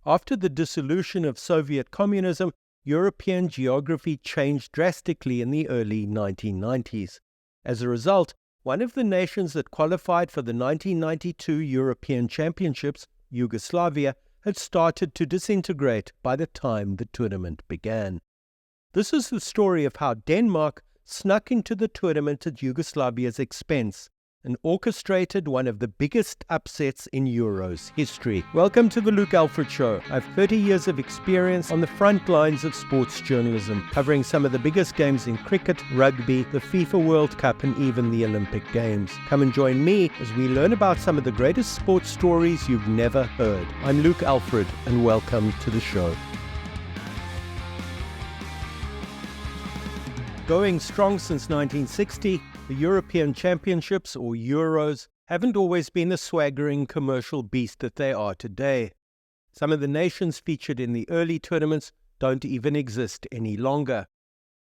After the dissolution of Soviet communism, European geography changed drastically in the early 1990s. As a result, one of the nations that qualified for the 1992 European Championships, Yugoslavia, had started to disintegrate by the time the tournament began. This is the story of how Denmark snuck into the tournament at Yugoslavia's expense and orchestrated one of the biggest upsets in Euros history. Welcome to the Luke Alfred Show. I have 30 years of experience on the front lines of sports journalism, covering some of the biggest games in cricket, rugby, the FIFA World Cup, and even the Olympic Games. Come and join me as we learn about some of the greatest sports stories you've never heard. I'm Luke Alfred, and welcome to the show. Going strong since 1960, the European Championships, or Euros, haven't always been the swaggering commercial beast that they are today. Some of the nations featured in the early tournaments don't even exist any longer.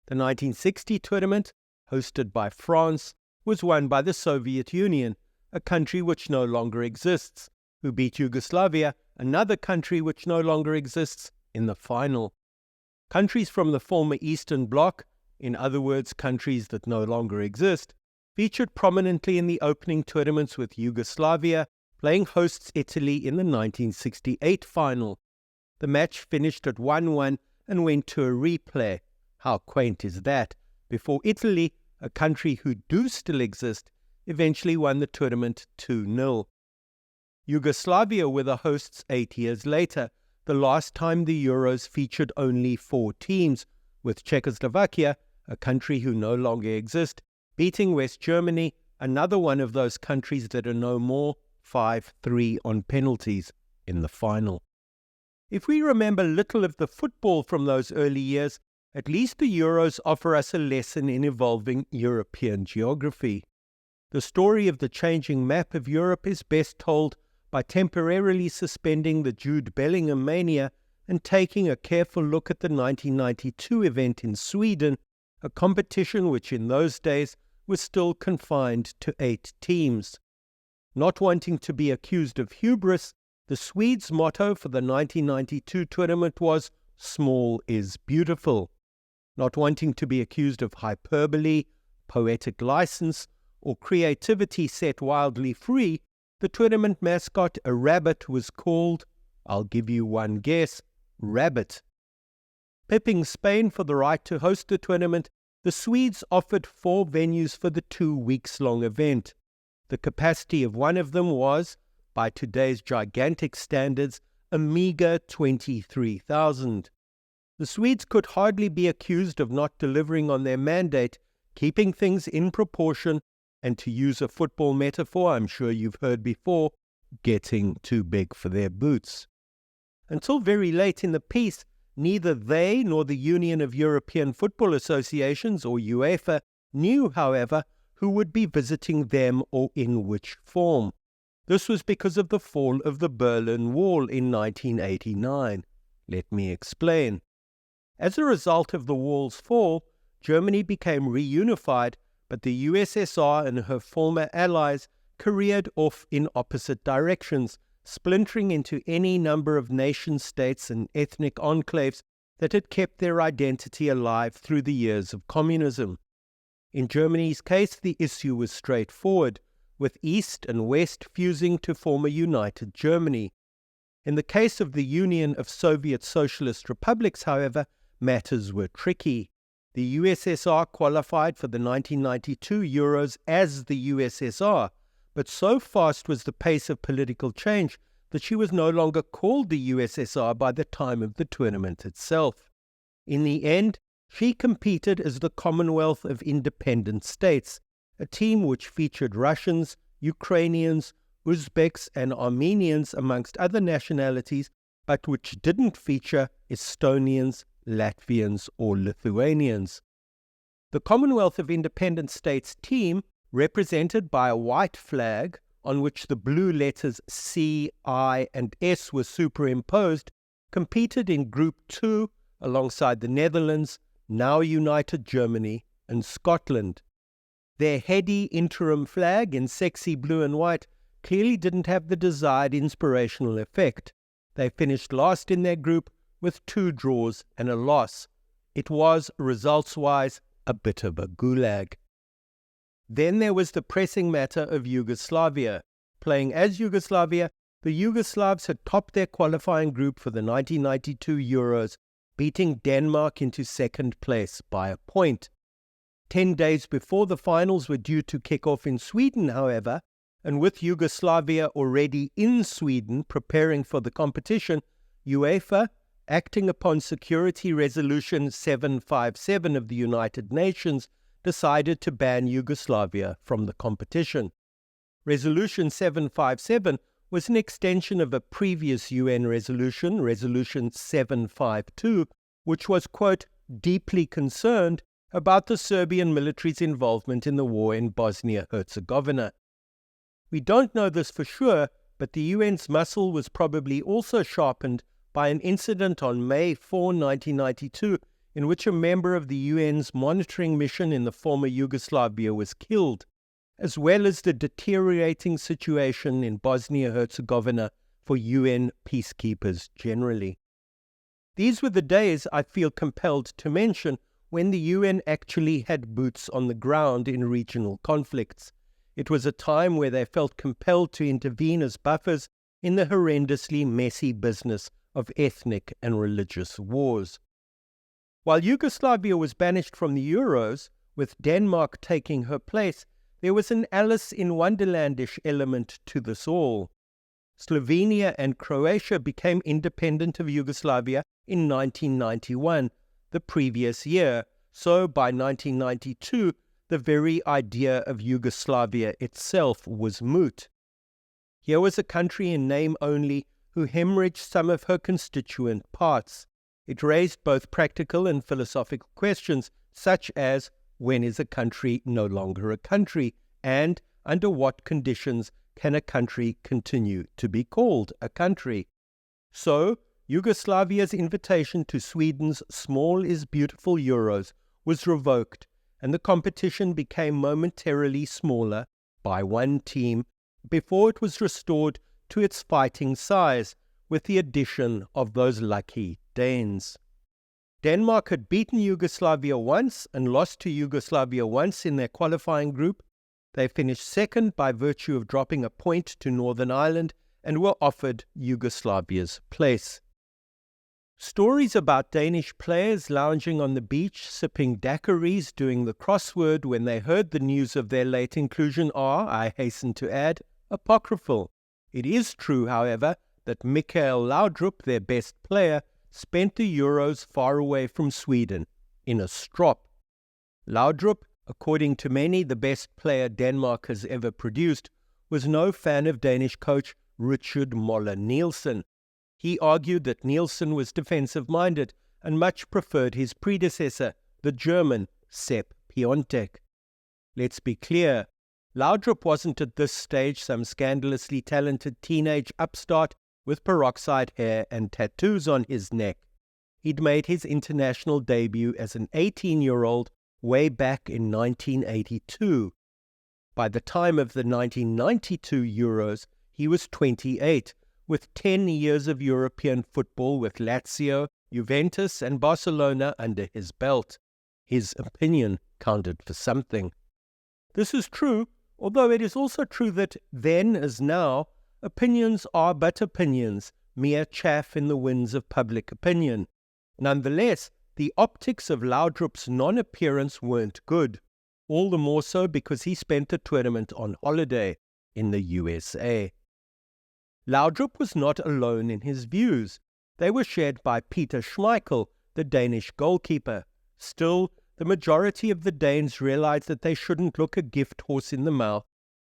The 1960 tournament, hosted by France, was won by the Soviet Union, a country which no longer exists, who beat Yugoslavia, another country which no longer exists, in the final. Countries from the former Eastern Bloc, in other words, countries that no longer exist, featured prominently in the opening tournaments, with Yugoslavia playing hosts Italy in the 1968 final. The match finished at 1-1 and went to a replay. How quaint is that? Before Italy, a country who do still exist, eventually won the tournament 2-0. Yugoslavia were the hosts 8 years later, the last time the Euros featured only 4 teams, with Czechoslovakia, a country who no longer exist, beating West Germany, another one of those countries that are no more, 5-3 on penalties in the final. If we remember little of the football from those early years, at least the Euros offer us a lesson in evolving European geography. The story of the changing map of Europe is best told by temporarily suspending the Jude Bellingham mania and taking a careful look at the 1992 event in Sweden, a competition which in those days was still confined to 8 teams. Not wanting to be accused of hubris, the Swedes' motto for the 1992 tournament was "Small is beautiful." Not wanting to be accused of hyperbole, poetic license, or creativity set wildly free, the tournament mascot, a rabbit, was called, I'll give you one guess, Rabbit. Pipping Spain for the right to host the tournament, the Swedes offered 4 venues for the 2 weeks-long event. The capacity of one of them was, by today's gigantic standards, a meager 23,000. The Swedes could hardly be accused of not delivering on their mandate, keeping things in proportion, and to use a football metaphor I'm sure you've heard before, getting too big for their boots. Until very late in the piece, neither they nor the Union of European Football Associations, or UEFA, knew, however, who would be visiting them or in which form. This was because of the fall of the Berlin Wall in 1989. Let me explain. As a result of the wall's fall, Germany became reunified, but the USSR and her former allies careered off in opposite directions, splintering into any number of nation-states and ethnic enclaves that had kept their identity alive through the years of communism. In Germany's case, the issue was straightforward, with East and West fusing to form a united Germany. In the case of the Union of Soviet Socialist Republics, however, matters were tricky. The USSR qualified for the 1992 Euros as the USSR, but so fast was the pace of political change that she was no longer called the USSR by the time of the tournament itself. In the end, she competed as the Commonwealth of Independent States, a team which featured Russians, Ukrainians, Uzbeks, and Armenians amongst other nationalities, but which didn't feature Estonians, Latvians, or Lithuanians. The Commonwealth of Independent States team, represented by a white flag on which the blue letters C, I, and S were superimposed, competed in Group 2 alongside the Netherlands, now united Germany, and Scotland. Their heady interim flag in sexy blue and white clearly didn't have the desired inspirational effect, They finished last in their group with 2 draws and a loss. It was, results-wise, a bit of a gulag. Then there was the pressing matter of Yugoslavia. Playing as Yugoslavia, the Yugoslavs had topped their qualifying group for the 1992 Euros, beating Denmark into second place by a point. 10 days before the finals were due to kick off in Sweden, however, and with Yugoslavia already in Sweden preparing for the competition, UEFA, acting upon Security Resolution 757 of the United Nations, decided to ban Yugoslavia from the competition. Resolution 757 was an extension of a previous UN resolution, Resolution 752, which was, quote, deeply concerned about the Serbian military's involvement in the war in Bosnia-Herzegovina. We don't know this for sure, but the UN's muscle was probably also sharpened by an incident on May 4, 1992, in which a member of the UN's monitoring mission in the former Yugoslavia was killed, as well as the deteriorating situation in Bosnia-Herzegovina for UN peacekeepers generally. These were the days I feel compelled to mention when the UN actually had boots on the ground in regional conflicts. It was a time where they felt compelled to intervene as buffers in the horrendously messy business of ethnic and religious wars. While Yugoslavia was banished from the Euros, with Denmark taking her place, there was an Alice in Wonderlandish element to this all. Slovenia and Croatia became independent of Yugoslavia in 1991, the previous year, so by 1992, the very idea of Yugoslavia itself was moot. Here was a country in name only who hemorrhaged some of her constituent parts. It raised both practical and philosophical questions, such as, when is a country no longer a country, and under what conditions can a country continue to be called a country? So, Yugoslavia's invitation to Sweden's Small is Beautiful Euros was revoked, and the competition became momentarily smaller by 1 team before it was restored to its fighting size with the addition of those lucky Danes. Denmark had beaten Yugoslavia once and lost to Yugoslavia once in their qualifying group. They finished second by virtue of dropping a point to Northern Ireland and were offered Yugoslavia's place. Stories about Danish players lounging on the beach, sipping daiquiris, doing the crossword when they heard the news of their late inclusion are, I hasten to add, apocryphal. It is true, however, that Mikael Laudrup, their best player, spent the Euros far away from Sweden, in a strop. Laudrup, according to many the best player Denmark has ever produced, was no fan of Danish coach Richard Moller Nielsen. He argued that Nielsen was defensive-minded and much preferred his predecessor, the German Sepp Piontek. Let's be clear, Laudrup wasn't at this stage some scandalously talented teenage upstart with peroxide hair and tattoos on his neck. He'd made his international debut as an 18-year-old way back in 1982. By the time of the 1992 Euros, he was 28, with 10 years of European football with Lazio, Juventus and Barcelona under his belt. His opinion counted for something. This is true, although it is also true that, then as now, opinions are but opinions, mere chaff in the winds of public opinion. Nonetheless, the optics of Laudrup's non-appearance weren't good, all the more so because he spent the tournament on holiday in the USA. Laudrup was not alone in his views. They were shared by Peter Schmeichel, the Danish goalkeeper. Still, the majority of the Danes realized that they shouldn't look a gift horse in the mouth,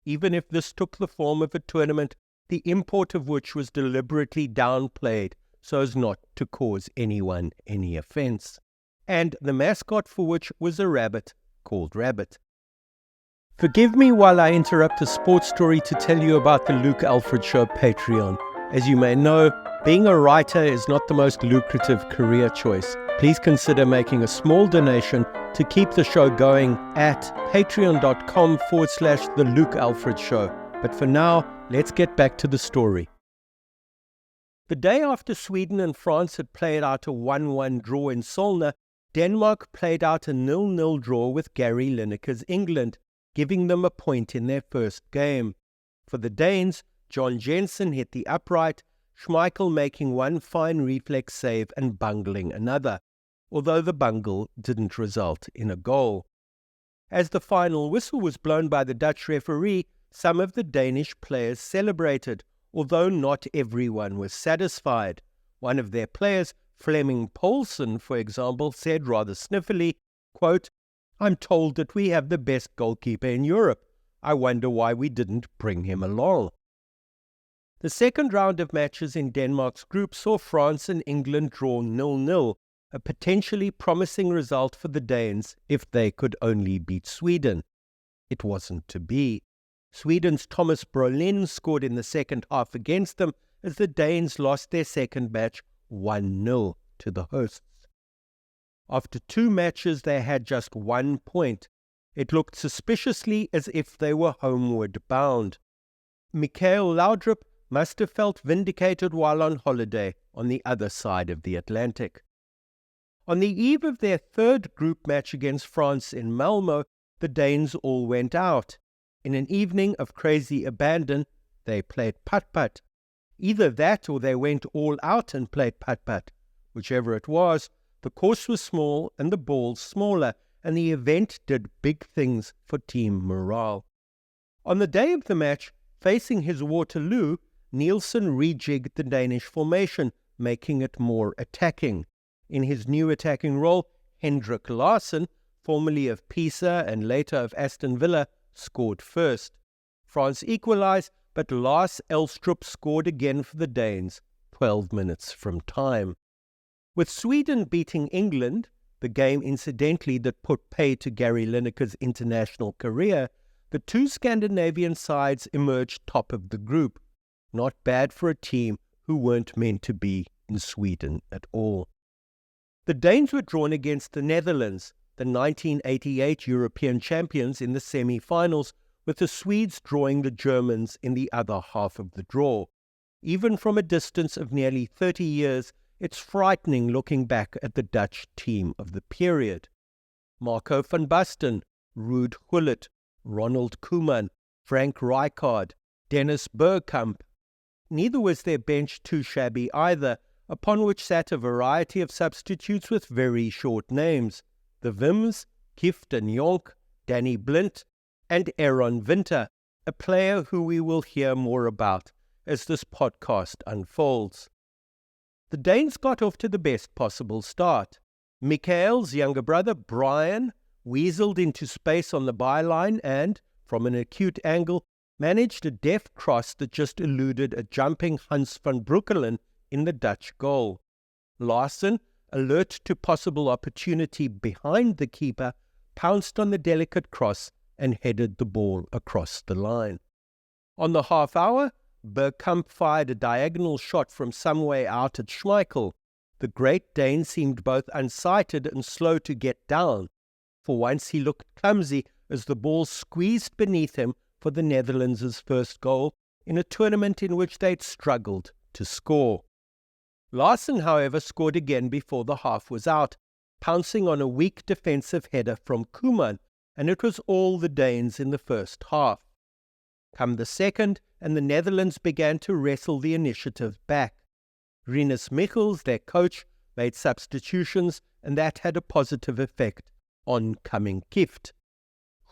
even if this took the form of a tournament, the import of which was deliberately downplayed so as not to cause anyone any offense, and the mascot for which was a rabbit called Rabbit. Forgive me while I interrupt a sports story to tell you about the Luke Alfred Show Patreon. As you may know, being a writer is not the most lucrative career choice. Please consider making a small donation to keep the show going at patreon.com/The Luke Alfred Show. But for now, let's get back to the story. The day after Sweden and France had played out a 1-1 draw in Solna, Denmark played out a 0-0 draw with Gary Lineker's England, giving them a point in their first game. For the Danes, John Jensen hit the upright, Schmeichel making one fine reflex save and bungling another, although the bungle didn't result in a goal. As the final whistle was blown by the Dutch referee, some of the Danish players celebrated, although not everyone was satisfied. One of their players, Flemming Poulsen, for example, said rather sniffily, quote, "I'm told that we have the best goalkeeper in Europe. I wonder why we didn't bring him along." The second round of matches in Denmark's group saw France and England draw 0-0, a potentially promising result for the Danes if they could only beat Sweden. It wasn't to be. Sweden's Thomas Brolin scored in the second half against them as the Danes lost their second match 1-0 to the hosts. After 2 matches, they had just 1 point. It looked suspiciously as if they were homeward bound. Mikael Laudrup must have felt vindicated while on holiday on the other side of the Atlantic. On the eve of their third group match against France in Malmö, the Danes all went out. In an evening of crazy abandon, they played putt-putt. Either that or they went all out and played putt-putt. Whichever it was, the course was small and the ball smaller, and the event did big things for team morale. On the day of the match, facing his Waterloo, Nielsen rejigged the Danish formation, making it more attacking. In his new attacking role, Henrik Larsson, formerly of Pisa and later of Aston Villa, scored first. France equalized, but Lars Elstrup scored again for the Danes 12 minutes from time. With Sweden beating England, the game incidentally that put pay to Gary Lineker's international career, the 2 Scandinavian sides emerged top of the group. Not bad for a team who weren't meant to be in Sweden at all. The Danes were drawn against the Netherlands, the 1988 European champions, in the semi-finals, with the Swedes drawing the Germans in the other half of the draw. Even from a distance of nearly 30 years, it's frightening looking back at the Dutch team of the period. Marco van Basten, Ruud Gullit, Ronald Koeman, Frank Rijkaard, Dennis Bergkamp. Neither was their bench too shabby either, upon which sat a variety of substitutes with very short names. The Wims, Kieft de Jonk, Danny Blind, and Aaron Winter, a player who we will hear more about as this podcast unfolds. The Danes got off to the best possible start. Mikael's younger brother, Brian, weaseled into space on the byline and, from an acute angle, managed a deft cross that just eluded a jumping Hans van Breukelen in the Dutch goal. Larsson, alert to possible opportunity behind the keeper, pounced on the delicate cross and headed the ball across the line. On the half hour, Bergkamp fired a diagonal shot from some way out at Schmeichel. The Great Dane seemed both unsighted and slow to get down. For once he looked clumsy as the ball squeezed beneath him for the Netherlands' first goal in a tournament in which they'd struggled to score. Larsson, however, scored again before the half was out, pouncing on a weak defensive header from Koeman, and it was all the Danes in the first half. Come the second, and the Netherlands began to wrestle the initiative back. Rinus Michels, their coach, made substitutions, and that had a positive effect on coming Kieft.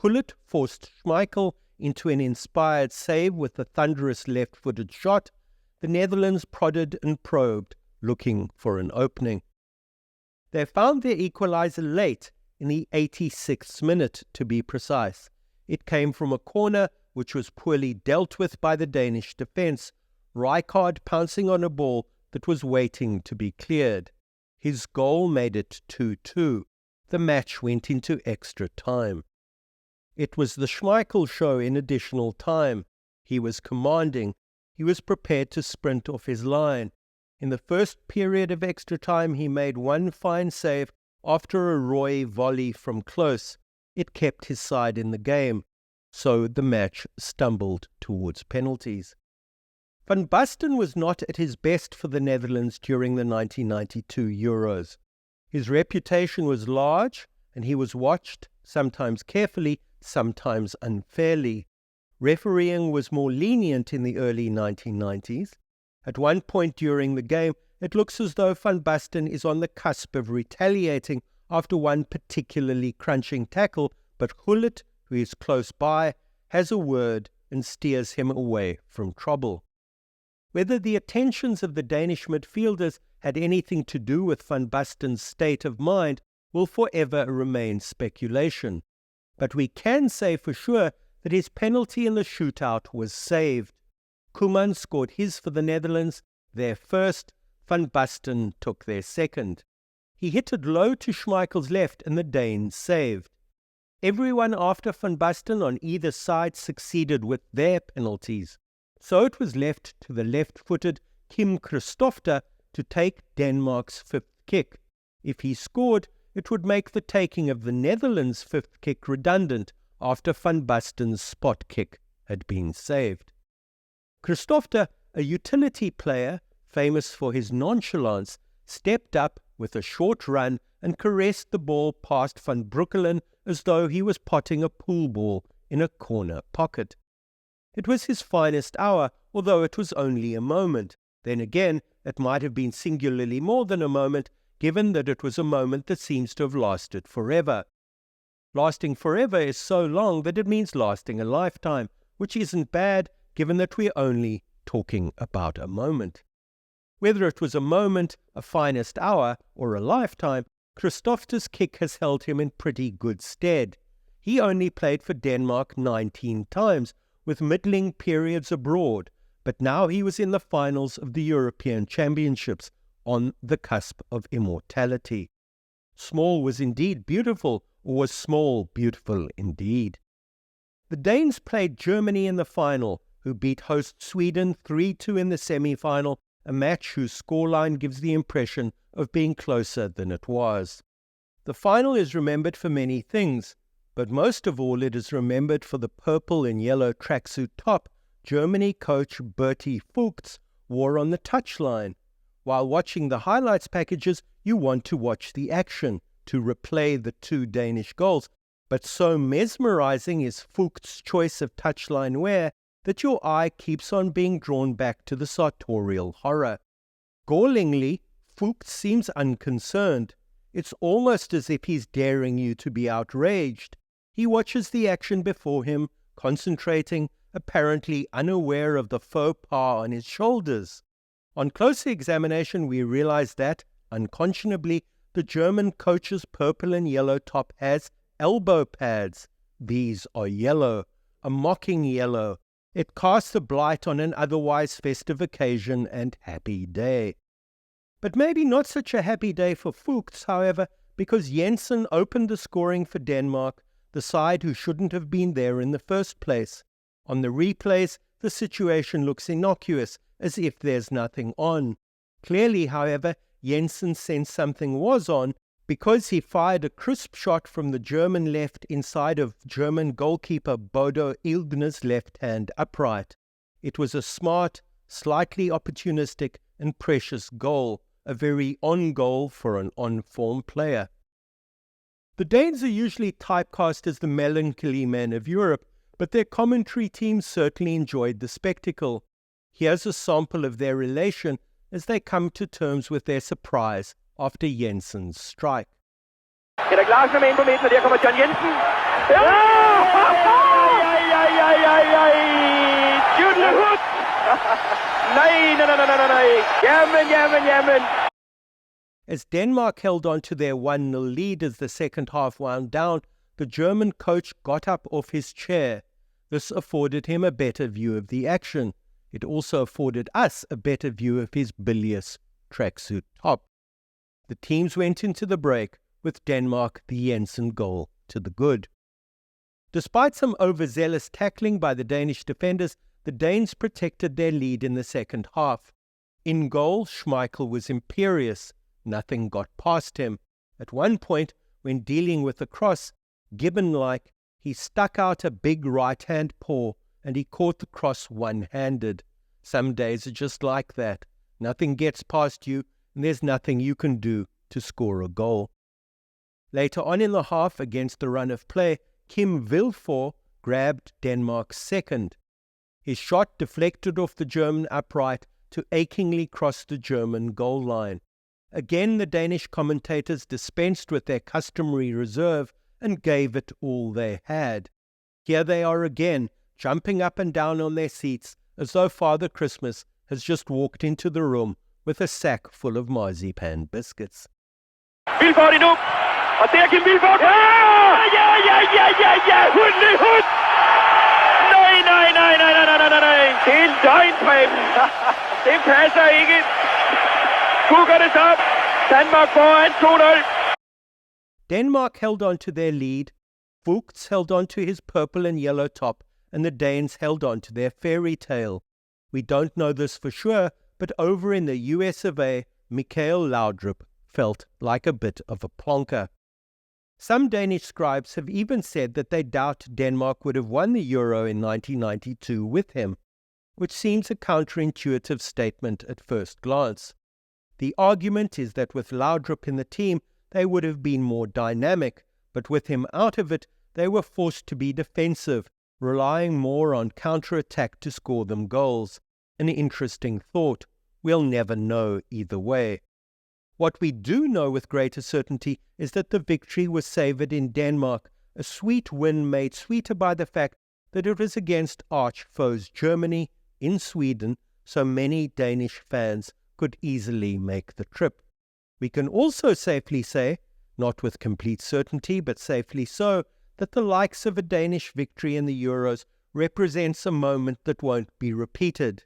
Gullit forced Schmeichel into an inspired save with a thunderous left-footed shot. The Netherlands prodded and probed, looking for an opening. They found their equalizer late, in the 86th minute to be precise. It came from a corner which was poorly dealt with by the Danish defence, Rijkaard pouncing on a ball that was waiting to be cleared. His goal made it 2-2. The match went into extra time. It was the Schmeichel show in additional time. He was commanding. He was prepared to sprint off his line. In the first period of extra time, he made one fine save after a Roy volley from close. It kept his side in the game. So the match stumbled towards penalties. Van Basten was not at his best for the Netherlands during the 1992 Euros. His reputation was large, and he was watched, sometimes carefully, sometimes unfairly. Refereeing was more lenient in the early 1990s. At one point during the game, it looks as though Van Basten is on the cusp of retaliating after one particularly crunching tackle, but Gullit, who is close by, has a word and steers him away from trouble. Whether the attentions of the Danish midfielders had anything to do with Van Basten's state of mind will forever remain speculation. But we can say for sure that his penalty in the shootout was saved. Koeman scored his for the Netherlands, their first. Van Basten took their second. He hit it low to Schmeichel's left, and the Danes saved. Everyone after Van Basten on either side succeeded with their penalties. So it was left to the left-footed Kim Christofte to take Denmark's fifth kick. If he scored, it would make the taking of the Netherlands' fifth kick redundant after Van Basten's spot kick had been saved. Christofte, a utility player famous for his nonchalance, stepped up with a short run and caressed the ball past Van Breukelen as though he was potting a pool ball in a corner pocket. It was his finest hour, although it was only a moment. Then again, it might have been singularly more than a moment, given that it was a moment that seems to have lasted forever. Lasting forever is so long that it means lasting a lifetime, which isn't bad, given that we're only talking about a moment. Whether it was a moment, a finest hour, or a lifetime, Christofte's kick has held him in pretty good stead. He only played for Denmark 19 times, with middling periods abroad, but now he was in the finals of the European Championships, on the cusp of immortality. Small was indeed beautiful, or was small beautiful indeed? The Danes played Germany in the final, who beat host Sweden 3-2 in the semi-final, a match whose scoreline gives the impression of being closer than it was. The final is remembered for many things, but most of all it is remembered for the purple and yellow tracksuit top Germany coach Berti Vogts wore on the touchline. While watching the highlights packages, you want to watch the action, to replay the two Danish goals, but so mesmerizing is Vogts' choice of touchline wear that your eye keeps on being drawn back to the sartorial horror. Gallingly, Vogts seems unconcerned. It's almost as if he's daring you to be outraged. He watches the action before him, concentrating, apparently unaware of the faux pas on his shoulders. On closer examination, we realize that, unconscionably, the German coach's purple and yellow top has elbow pads. These are yellow, a mocking yellow. It casts a blight on an otherwise festive occasion and happy day. But maybe not such a happy day for Vogts, however, because Jensen opened the scoring for Denmark, the side who shouldn't have been there in the first place. On the replays, the situation looks innocuous, as if there's nothing on. Clearly, however, Jensen sensed something was on, because he fired a crisp shot from the German left inside of German goalkeeper Bodo Illgner's left-hand upright. It was a smart, slightly opportunistic and precious goal, a very on goal for an on-form player. The Danes are usually typecast as the melancholy men of Europe, but their commentary team certainly enjoyed the spectacle. Here's a sample of their relation as they come to terms with their surprise after Jensen's strike. Erik Larsen med ind på midten, og der kommer John Jensen. Ja! Judlehood! Nej. Jamen. As Denmark held on to their 1-0 lead as the second half wound down, the German coach got up off his chair. This afforded him a better view of the action. It also afforded us a better view of his bilious tracksuit top. The teams went into the break with Denmark the Jensen goal to the good. Despite some overzealous tackling by the Danish defenders, the Danes protected their lead in the second half. In goal, Schmeichel was imperious. Nothing got past him. At one point, when dealing with the cross, Gibbon-like, he stuck out a big right-hand paw and he caught the cross one-handed. Some days are just like that. Nothing gets past you, and there's nothing you can do to score a goal. Later on in the half, against the run of play, Kim Vilfort grabbed Denmark's second. His shot deflected off the German upright to achingly cross the German goal line. Again, the Danish commentators dispensed with their customary reserve and gave it all they had. Here they are again, jumping up and down on their seats as though Father Christmas has just walked into the room with a sack full of marzipan biscuits. Vilfort endnu, og der Kim Vilfort. Hund! Nej. Det er løgn, Preben. Det passer ikke. Kukker det op. Danmark foran 2-0. Denmark held on to their lead, Vogts held on to his purple and yellow top, and the Danes held on to their fairy tale. We don't know this for sure, but over in the US of A, Michael Laudrup felt like a bit of a plonker. Some Danish scribes have even said that they doubt Denmark would have won the Euro in 1992 with him, which seems a counterintuitive statement at first glance. The argument is that with Laudrup in the team, they would have been more dynamic, but with him out of it, they were forced to be defensive, relying more on counter-attack to score them goals. An interesting thought. We'll never know either way. What we do know with greater certainty is that the victory was savoured in Denmark, a sweet win made sweeter by the fact that it was against arch foes Germany in Sweden, so many Danish fans could easily make the trip. We can also safely say, not with complete certainty, but safely so, that the likes of a Danish victory in the Euros represents a moment that won't be repeated.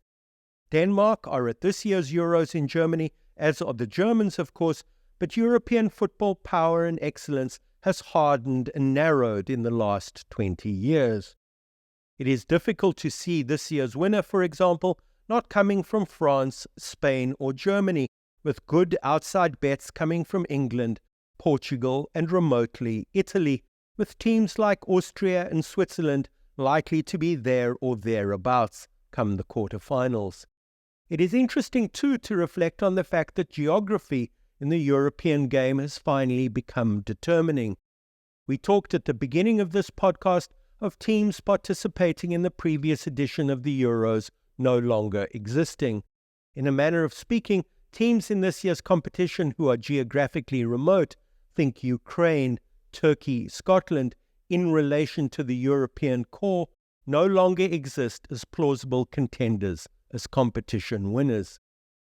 Denmark are at this year's Euros in Germany, as are the Germans, of course, but European football power and excellence has hardened and narrowed in the last 20 years. It is difficult to see this year's winner, for example, not coming from France, Spain, or Germany, with good outside bets coming from England, Portugal, and remotely Italy, with teams like Austria and Switzerland likely to be there or thereabouts come the quarter-finals. It is interesting, too, to reflect on the fact that geography in the European game has finally become determining. We talked at the beginning of this podcast of teams participating in the previous edition of the Euros no longer existing. In a manner of speaking, teams in this year's competition who are geographically remote, think Ukraine, Turkey, Scotland, in relation to the European core, no longer exist as plausible contenders, as competition winners.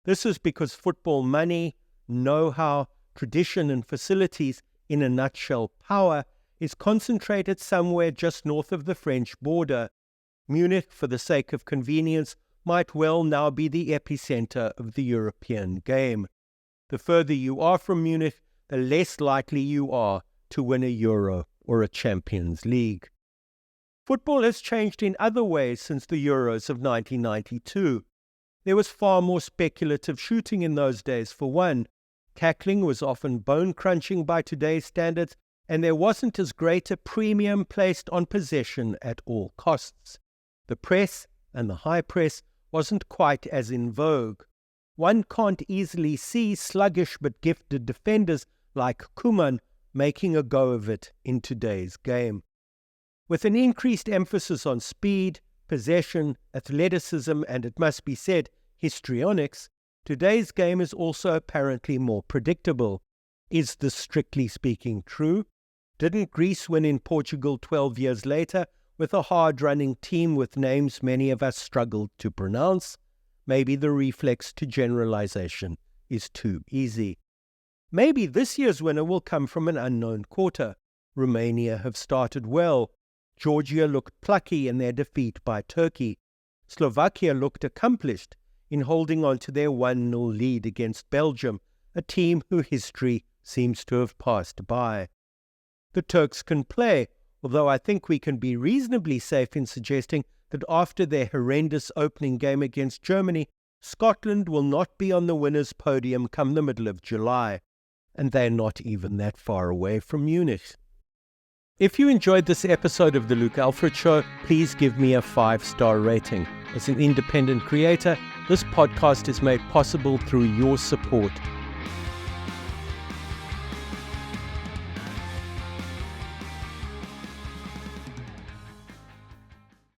This is because football money, know-how, tradition and facilities, in a nutshell power, is concentrated somewhere just north of the French border. Munich, for the sake of convenience, might well now be the epicenter of the European game. The further you are from Munich, the less likely you are to win a Euro or a Champions League. Football has changed in other ways since the Euros of 1992. There was far more speculative shooting in those days, for one. Tackling was often bone-crunching by today's standards, and there wasn't as great a premium placed on possession at all costs. The press, and the high press, wasn't quite as in vogue. One can't easily see sluggish but gifted defenders like Koeman making a go of it in today's game. With an increased emphasis on speed, possession, athleticism, and it must be said, histrionics, today's game is also apparently more predictable. Is this strictly speaking true? Didn't Greece win in Portugal 12 years later with a hard-running team with names many of us struggled to pronounce? Maybe the reflex to generalization is too easy. Maybe this year's winner will come from an unknown quarter. Romania have started well. Georgia looked plucky in their defeat by Turkey. Slovakia looked accomplished in holding on to their 1-0 lead against Belgium, a team whose history seems to have passed by. The Turks can play, although I think we can be reasonably safe in suggesting that after their horrendous opening game against Germany, Scotland will not be on the winners' podium come the middle of July, and they're not even that far away from Munich. If you enjoyed this episode of The Luke Alfred Show, please give me a 5-star rating. As an independent creator, this podcast is made possible through your support.